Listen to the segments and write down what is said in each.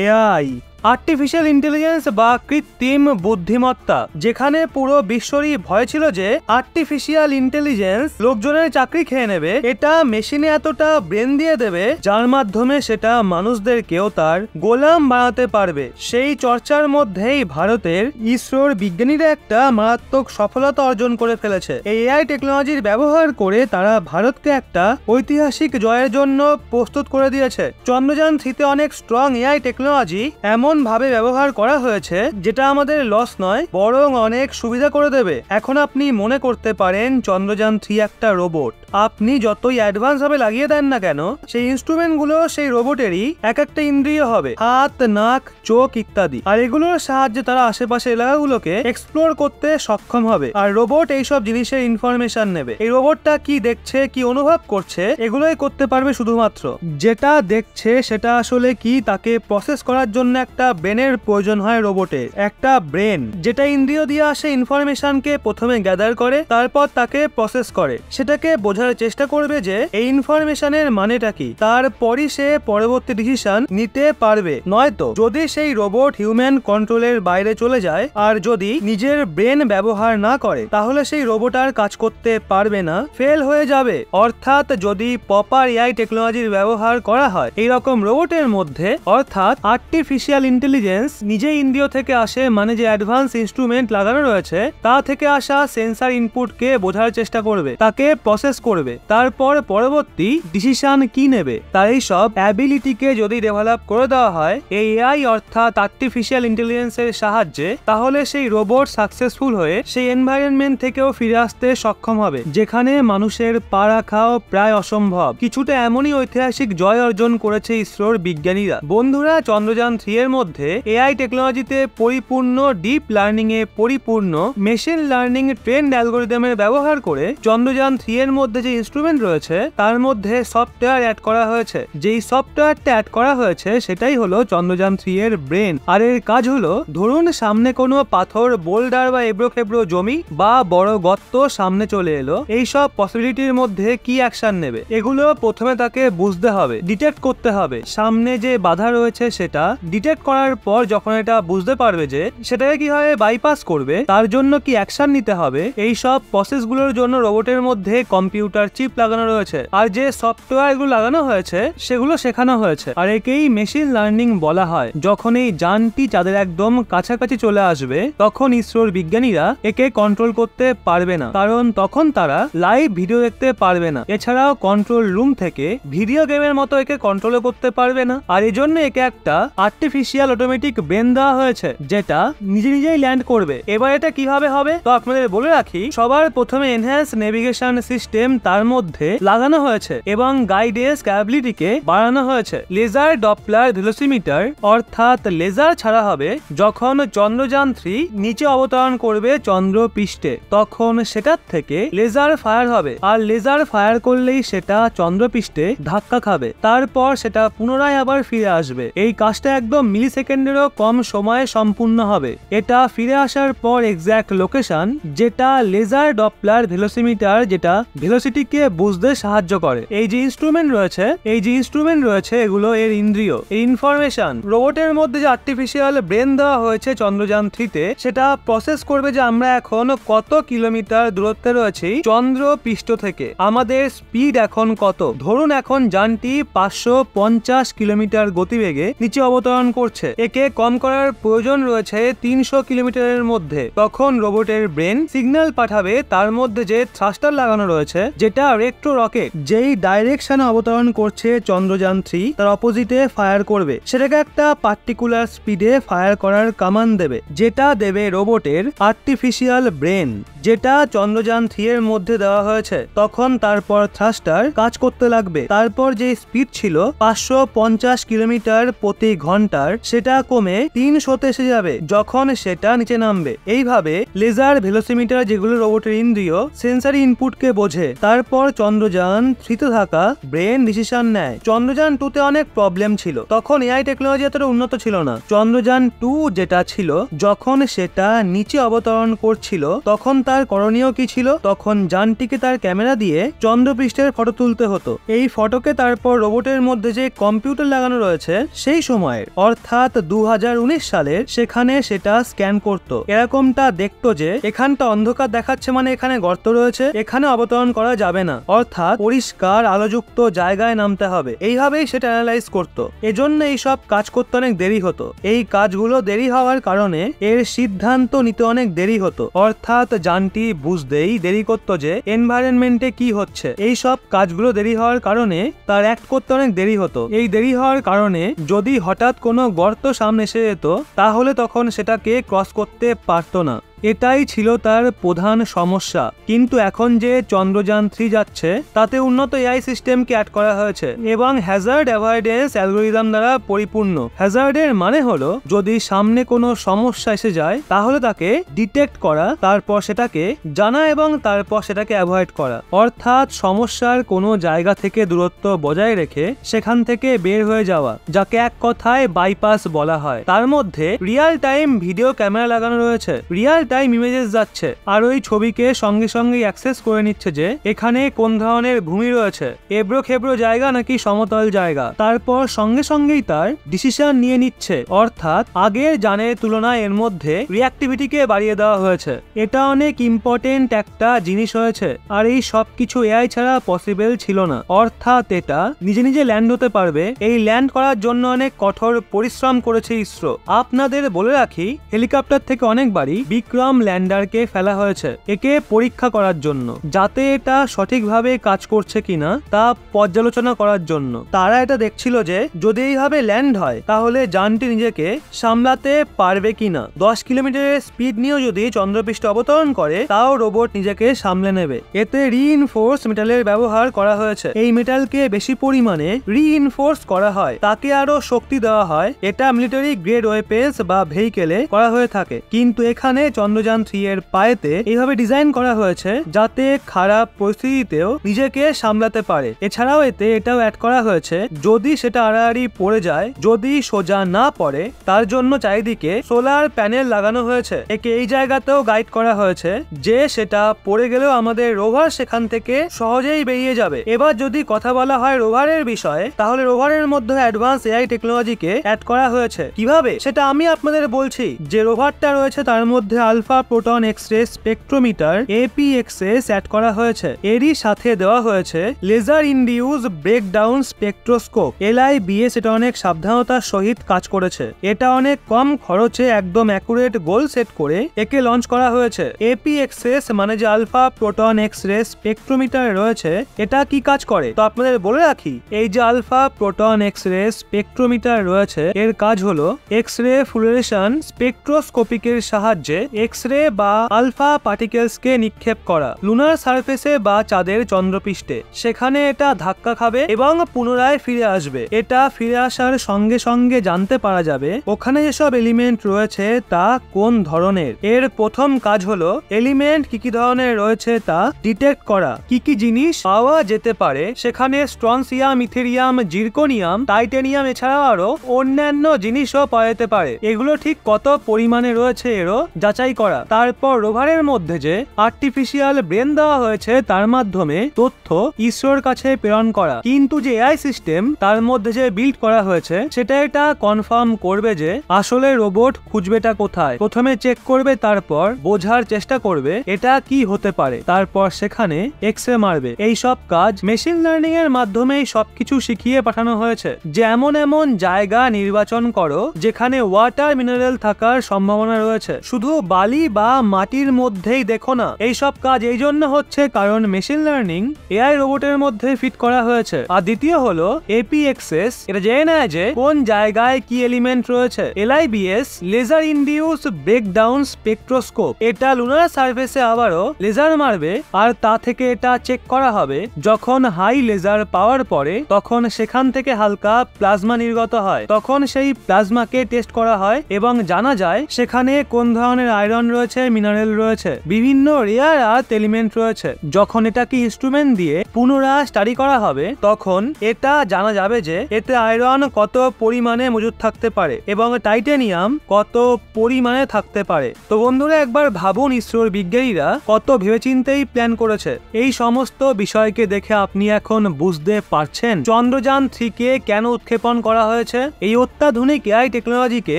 AI artificial intelligence বা কৃত্রিম বুদ্ধিমত্তা, যেখানে পুরো বিশ্বরই ভয় ছিল যে আর্টিফিশিয়াল ইন্টেলিজেন্স লোকজনের চাকরি খেয়ে নেবে। এটা মেশিনে এতটা ব্রেন দিয়ে দেবে যার মাধ্যমে সেটা মানুষদেরকেও তার গোলাম বানাতে পারবে। সেই চর্চার মধ্যেই ভারতের ইসরোর বিজ্ঞানীরা একটা মারাত্মক সফলতা অর্জন করে ফেলেছে। এই এআই টেকনোলজির ব্যবহার করে তারা ভারতকে একটা ঐতিহাসিক জয়ের জন্য প্রস্তুত করে দিয়েছে। চন্দ্রযান 3-তে অনেক স্ট্রং এআই টেকনোলজি এমন ভাবে ব্যবহার করা হয়েছে যেটা আমাদের লস নয়, বরং অনেক সুবিধা করে দেবে। এখন আপনি মনে করতে পারেন চন্দ্রযান 3 একটা রোবট। আপনি যতই অ্যাডভান্স ভাবে লাগিয়ে দেন না কেন, সেই ইনস্ট্রুমেন্ট গুলো সেই রোবটেরই এক একটা ইন্দ্রিয় হবে, হাত, নাক, চোখ ইত্যাদি। আর এগুলোর সাহায্যে তারা আশেপাশে এলাকাগুলোকে এক্সপ্লোর করতে সক্ষম হবে। আর রোবট এইসব জিনিসের ইনফরমেশন নেবে। এই রোবটটা কি দেখছে, কি অনুভব করছে, এগুলোই করতে পারবে শুধুমাত্র। যেটা দেখছে সেটা আসলে কি, তাকে প্রসেস করার জন্য একটা ব্রেনের প্রয়োজন হয় রোবটের। একটা ব্রেন যেটা ইন্দ্রিয় দিয়ে আসে ইনফরমেশনকে প্রথমে গ্যাদার করে, তারপর তাকে প্রসেস করে, সেটাকে বোঝার চেষ্টা করবে যে এই ইনফরমেশনের মানেটা কি, তারপরই সে পরবর্তী ডিসিশন নিতে পারবে। নয়তো যদি সেই রোবট হিউম্যান কন্ট্রোলের বাইরে চলে যায় আর যদি নিজের ব্রেন ব্যবহার না করে, তাহলে সেই রোবট আর কাজ করতে পারবে না, ফেল হয়ে যাবে। অর্থাৎ যদি প্রপার এআই টেকনোলজির ব্যবহার করা হয় এইরকম রোবটের মধ্যে, অর্থাৎ আর্টিফিশিয়াল ইন্টেলিজেন্স নিজেই ইন্দ্রিয় থেকে আসে, মানে যে অ্যাডভান্স ইনস্ট্রুমেন্ট লাগানো রয়েছে তা থেকে আসা সেন্সার ইনপুটকে বোঝার চেষ্টা করবে, তাকে প্রসেস করবে, তারপর পরবর্তী ডিসিশন কি নেবে, তার এই সব অ্যাবিলিটিকে যদি ডেভেলপ করে দেওয়া হয় এই এআই অর্থাৎ আর্টিফিশিয়াল ইন্টেলিজেন্সের সাহায্যে, তাহলে সেই রোবট সাকসেসফুল হয়ে সেই এনভায়রনমেন্ট থেকেও ফিরে আসতে সক্ষম হবে যেখানে মানুষের পা রাখাও প্রায় অসম্ভব। কিছুটা এমনই ঐতিহাসিক জয় অর্জন করেছে ইসরোর বিজ্ঞানীরা। বন্ধুরা, চন্দ্রযান 3 এর মধ্যে এআই টেকনোলজিতে পরিপূর্ণ, ডিপ লার্নিং এ পরিপূর্ণ, মেশিন লার্নিং ট্রেন্ড অ্যালগরিদমের ব্যবহার করে চন্দ্রযান 3 এর মধ্যে যে ইনস্ট্রুমেন্ট রয়েছে তার মধ্যে সফটওয়্যার অ্যাড করা হয়েছে। যেই সফটওয়্যারটা অ্যাড করা হয়েছে সেটাই হলো চন্দ্রযান 3 এর ব্রেন। আর এর কাজ হলো, ধরুন সামনে কোনো পাথর, বোল্ডার বা এবড়ো খেবড়ো জমি বা বড় গর্ত সামনে চলে এলো, এই সব পসিবিলিটির মধ্যে কি অ্যাকশন নেবে এগুলো প্রথমে তাকে বুঝতে হবে, ডিটেক্ট করতে হবে। সামনে যে বাধা রয়েছে সেটা ডিটেক্ট করার পর যখন এটা বুঝতে পারবে যে সেটাকে কিভাবে বাইপাস করবে, তার জন্য কি অ্যাকশন নিতে হবে, এই সব প্রসেসগুলোর জন্য রোবটের মধ্যে কম্পিউটার চিপ লাগানো রয়েছে। আর যে সফটওয়্যারগুলো লাগানো হয়েছে সেগুলো শেখানো হয়েছে। আর একেই মেশিন লার্নিং বলা হয়। যখন এই যানটি চাঁদের একদম কাছাকাছি চলে আসবে তখন ইসরোর বিজ্ঞানীরা একে কন্ট্রোল করতে পারবে না, কারণ তখন তারা লাইভ ভিডিও দেখতে পারবে না। এছাড়াও কন্ট্রোল রুম থেকে ভিডিও গেমের মতো একে কন্ট্রোল করতে পারবে না। আর এই জন্য একে একটা আর্টিফিশিয়াল অটোমেটিক ব্রেন দেওয়া হয়েছে যেটা নিজে নিজেই ল্যান্ড করবে। এবার এটা কিভাবে হবে তো আপনাদের বলে রাখি, সবার প্রথমে এনহ্যান্স নেভিগেশন সিস্টেম তার মধ্যে লাগানো হয়েছে এবং গাইডেন্স ক্যাপাবিলিটিকে বাড়ানো হয়েছে। লেজার ডপলার ভেলোসিমিটার, অর্থাৎ লেজার ছাড়া হবে যখন চন্দ্রযান 3 নিচে অবতরণ করবে চন্দ্র পৃষ্ঠে, তখন সেটার থেকে লেজার ফায়ার হবে। আর লেজার ফায়ার করলেই সেটা চন্দ্রপৃষ্ঠে ধাক্কা খাবে, তারপর সেটা পুনরায় আবার ফিরে আসবে। এই কাজটা একদম মিলি সেকেন্ডেরও কম সময়ে সম্পূর্ণ হবে। এটা ফিরে আসার পর এক্সাক্ট লোকেশন, যেটা লেজার ডপলার ভেলোসিমিটার, যেটা ভেলোসিটিকে বুঝতে সাহায্য করে। এই যে ইনস্ট্রুমেন্ট রয়েছে এগুলো এর ইন্দ্রিয়, এই ইনফরমেশন রোবটের মধ্যে যে আর্টিফিশিয়াল ব্রেন দেওয়া হয়েছে চন্দ্রযান 3-তে, সেটা প্রসেস করবে যে আমরা এখন কত কিলোমিটার দূরত্বে রয়েছি চন্দ্র পৃষ্ঠ থেকে, আমাদের স্পিড এখন কত। ধরুন এখন যানটি 550 কিলোমিটার গতিবেগে নিচে অবতরণ করছে, একে কম করার প্রয়োজন রয়েছে 300 কিলোমিটারের মধ্যে। তখন রোবটের ব্রেন সিগন্যাল পাঠাবে তার মধ্যে যে থ্রাস্টার লাগানো রয়েছে, যেটা রেট্রো রকেট যেই ডাইরেকশনে অবতরণ করছে চন্দ্রযান 3 তার অপোজিটে ফায়ার করবে। সেটাকে একটা পার্টিকুলার স্পিডে ফায়ার করার কমান্ড দেবে, যেটা দেবে রোবটের আর্টিফিশিয়াল ব্রেন, যেটা চন্দ্রযান 3 এর মধ্যে দেওয়া হয়েছে। তখন তারপর থ্রাস্টার কাজ করতে লাগবে। তারপর যে স্পিড ছিল 550 কিলোমিটার প্রতি ঘন্টার, সেটা কমে 300-তে এসে যাবে যখন সেটা নিচে নামবে। এইভাবে লেজার ভেলোসিমিটার, যেগুলো রোবটের ইন্দ্রিয়, সেন্সারি ইনপুটকে বোঝে, তারপর চন্দ্রযান 3 থাকা ব্রেন ডিসিশন নেয়। চন্দ্রযান 2 অনেক প্রবলেম ছিল, তখন এআই টেকনোলজি এতটা উন্নত ছিল না। চন্দ্রযান 2 যেটা ছিল, যখন সেটা নিচে অবতরণ করছিল তখন তার করণীয় কি ছিল? তখন যানটিকে তার ক্যামেরা দিয়ে চন্দ্রপৃষ্ঠের ফটো তুলতে হতো। এই ফটোকে তারপর রোবটের মধ্যে যে কম্পিউটার লাগানো রয়েছে সেই সময়ের, অর্থাৎ 2019 সালের, সেখানে সেটা স্ক্যান করত। এরকমটা দেখতো যে এখানটা অন্ধকার দেখাচ্ছে, মানে এখানে গর্ত রয়েছে, এখানে অবতরণ করা যাবে না, অর্থাৎ পরিষ্কার আলোযুক্ত জায়গায় নামতে হবে। এইভাবেই সেটা অ্যানালাইজ করত। এজন্য এইসব কাজ করতে অনেক দেরি হতো। এই কাজগুলো দেরি হওয়ার কারণে এর সিদ্ধান্ত নিতে অনেক দেরি হতো, অর্থাৎ যানটি বুঝতেই দেরি করত যে এনভায়রনমেন্টে কি হচ্ছে। এই সব কাজগুলো দেরি হওয়ার কারণে তার অ্যাক্ট করতে অনেক দেরি হতো। এই দেরি হওয়ার কারণে যদি হঠাৎ কোনো গর্ত সামনে এসে যেত তাহলে তখন সেটাকে ক্রস করতে পারতো না। এটাই ছিল তার প্রধান সমস্যা। কিন্তু এখন যে চন্দ্রযান 3 যাচ্ছে তাতে উন্নত এআই সিস্টেমকে অ্যাড করা হয়েছে এবং হ্যাজার্ড অ্যাভয়েডেন্স অ্যালগোরিদম দ্বারা পরিপূর্ণ। হ্যাজার্ডের মানে হলো যদি সামনে কোনো সমস্যা এসে যায় তাহলে তাকে ডিটেক্ট করা, তারপর সেটাকে জানা এবং তারপর সেটাকে অ্যাভয়েড করা, অর্থাৎ সমস্যার কোনো জায়গা থেকে দূরত্ব বজায় রেখে সেখান থেকে বের হয়ে যাওয়া, যাকে এক কথায় বাইপাস বলা হয়। তার মধ্যে রিয়েল টাইম ভিডিও ক্যামেরা লাগানো রয়েছে, রিয়েল টাইম ইমেজেস যাচ্ছে আর ওই ছবিকে সঙ্গে সঙ্গে অ্যাক্সেস করে নিচ্ছে যে এখানে কোন ধরনের ভূমি রয়েছে, এবড়ো খেবড়ো জায়গা নাকি সমতল জায়গা। তারপর সঙ্গে সঙ্গেই তার ডিসিশন নিয়ে নিচ্ছে, অর্থাৎ আগের যানের তুলনায় এর মধ্যে রিঅ্যাক্টিভিটিকে বাড়িয়ে দেওয়া হয়েছে। এটা অনেক ইম্পর্টেন্ট একটা জিনিস হয়েছে আর এই সব কিছু এআই ছাড়া পসিবল ছিল না। অর্থাৎ এটা নিজে নিজে ল্যান্ড হতে পারবে। এই ল্যান্ড করার জন্য অনেক কঠোর পরিশ্রম করেছে ইসরো। আপনাদের বলে রাখি, হেলিকপ্টার থেকে অনেকবারই বিক্রম ল্যান্ডারকে ফেলা হয়েছে একে পরীক্ষা করার জন্য, যাতে এটা সঠিকভাবে কাজ করছে কিনা তা পর্যালোচনা করার জন্য। তারা এটা দেখছিল যে যদি এইভাবে ল্যান্ড হয় তাহলে যানটি নিজেকে সামলাতে পারবে কিনা। 10 কিলোমিটারের স্পিড নিয়েও যদি চন্দ্রপৃষ্ঠে অবতরণ করে তাও রোবট নিজেকে সামলে নেবে। এতে রিইনফোর্স মেটালের ব্যবহার করা হয়েছে। এই মেটালকে বেশি পরিমাণে রিইনফোর্স করা হয়, তাকে আরো শক্তি দেওয়া হয়। এটা মিলিটারি গ্রেড ওয়েপেন্স বা ভেহিকেলে করা হয়ে থাকে। কিন্তু এখানে চন্দ্রযান 3 এর পায়েতে এইভাবে ডিজাইন করা হয়েছে যাতে খারাপ পরিস্থিতিতেও নিজেকে সামলাতে পারে। এছাড়াও এতে এটাও অ্যাড করা হয়েছে যদি সেটা আড়াআড়ি পড়ে যায়, যদি সোজা না পড়ে, তার জন্য চারিদিকে সোলার প্যানেল লাগানো হয়েছে। একে এই জায়গাতেও গাইড করা হয়েছে যে সেটা পড়ে গেলেও আমাদের রোভার সেখান থেকে সহজেই বেরিয়ে যাবে। এবার যদি কথা বলা হয় রোভারের বিষয়ে, তাহলে রোভারের মধ্যে অ্যাডভান্স এআই টেকনোলজিকে অ্যাড করা হয়েছে। কিভাবে সেটা আমি আপনাদের বলছি। যে রোভারটা রয়েছে তার মধ্যে alpha proton x-ray spectrometer APXS add করা হয়েছে। এরই সাথে দেওয়া হয়েছে laser induce breakdown spectroscope LIBS। এটা অনেক সাবধানতার সহিত কাজ করেছে। এটা অনেক কম খরচে একদম অ্যাকুরেট গোল সেট করে একে লঞ্চ করা হয়েছে। APXS মানে যে আলফা প্রোটন এক্স-রে স্পেকট্রোমিটার রয়েছে, এটা কি কাজ করে তো আপনাদের বলে রাখি। এই যে আলফা প্রোটন এক্স-রে স্পেকট্রোমিটার রয়েছে, এর কাজ হলো এক্স-রে ফ্লুরেশন স্পেকট্রোস্কোপিকের সাহায্যে এক্স-রে বা আলফা পার্টিকেলসকে নিক্ষেপ করা লুনার সারফেসে বা চাঁদের চন্দ্রপৃষ্ঠে। সেখানে এটা ধাক্কা খাবে এবং পুনরায় ফিরে আসবে। এটা ফিরে আসার সঙ্গে সঙ্গে জানতে পারা যাবে ওখানে যেসব এলিমেন্ট রয়েছে তা কোন ধরনের। এর প্রথম কাজ হলো এলিমেন্ট কি কি ধরনের রয়েছে তা ডিটেক্ট করা। কি কি জিনিস পাওয়া যেতে পারে সেখানে স্ট্রনসিয়াম, ইথেরিয়াম, জিরকোনিয়াম, টাইটেনিয়াম এছাড়াও আরো অন্যান্য জিনিসও পাওয়া যেতে পারে। এগুলো ঠিক কত পরিমাণে রয়েছে এরও যাচাই করা। তারপর রোভারের মধ্যে যে আর্টিফিশিয়াল ব্রেন দেওয়া হয়েছে তার মাধ্যমে তথ্য ইসরোর কাছে প্রেরণ করা। কিন্তু যে এআই সিস্টেম তার মধ্যে যে বিল্ড করা হয়েছে সেটা এটা কনফার্ম করবে যে আসলে রোবট খুঁজবেটা কোথায়। প্রথমে চেক করবে, তারপর বোঝার চেষ্টা করবে এটা কি হতে পারে, তারপর সেখানে এক্স-রে মারবে। এই সব কাজ মেশিন লার্নিং এর মাধ্যমেই সবকিছু শিখিয়ে পাঠানো হয়েছে। যে এমন এমন জায়গা নির্বাচন করো যেখানে ওয়াটার মিনারেল থাকার সম্ভাবনা রয়েছে, শুধু বালি বা মাটির মধ্যেই দেখো না। এই সব কাজ এই জন্য হচ্ছে কারণ মেশিন লার্নিং এআই রোবটের মধ্যে ফিট করা হয়েছে। আর দ্বিতীয় হলো APXS, এটা জেনে নেয় যে কোন জায়গায় কি এলিমেন্ট রয়েছে। LIBS laser induce breakdown spectroscope, এটা লুনার সারফেসে আবারও লেজার মারবে আর তা থেকে এটা চেক করা হবে যখন হাই লেজার পাওয়ার পরে তখন সেখান থেকে হালকা প্লাজমা নির্গত হয়। তখন সেই প্লাজমাকে টেস্ট করা হয় এবং জানা যায় সেখানে কোন ধরনের আয়রন আয়রন রয়েছে, মিনারেল রয়েছে, বিভিন্ন রেয়ার আর্থ এলিমেন্ট রয়েছে। যখন এটাকে ইনস্ট্রুমেন্ট দিয়ে পুনরায় স্টাডি করা হবে তখন এটা জানা যাবে যে এতে আয়রন কত পরিমাণে মজুদ থাকতে পারে এবং টাইটানিয়াম কত পরিমাণে থাকতে পারে। তো বন্ধুরা একবার ভাবুন, ইসরোর বিজ্ঞানীরা কত ভেবেচিন্তেই প্ল্যান করেছে। এই সমস্ত বিষয়কে দেখে আপনি এখন বুঝতে পারছেন চন্দ্রযান 3কে কেন উৎক্ষেপণ করা হয়েছে। এই অত্যাধুনিক এআই টেকনোলজিকে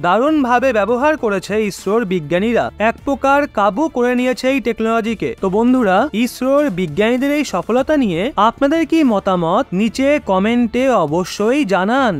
দারুণভাবে ব্যবহার করেছে ইসরোর বিজ্ঞানীরা, এক প্রকার কাবু করে নিয়েছে এই টেকনোলজিকে। তো বন্ধুরা, ইসরোর বিজ্ঞানীদের এই সফলতা নিয়ে আপনাদের কি মতামত নিচে কমেন্টে অবশ্যই জানান।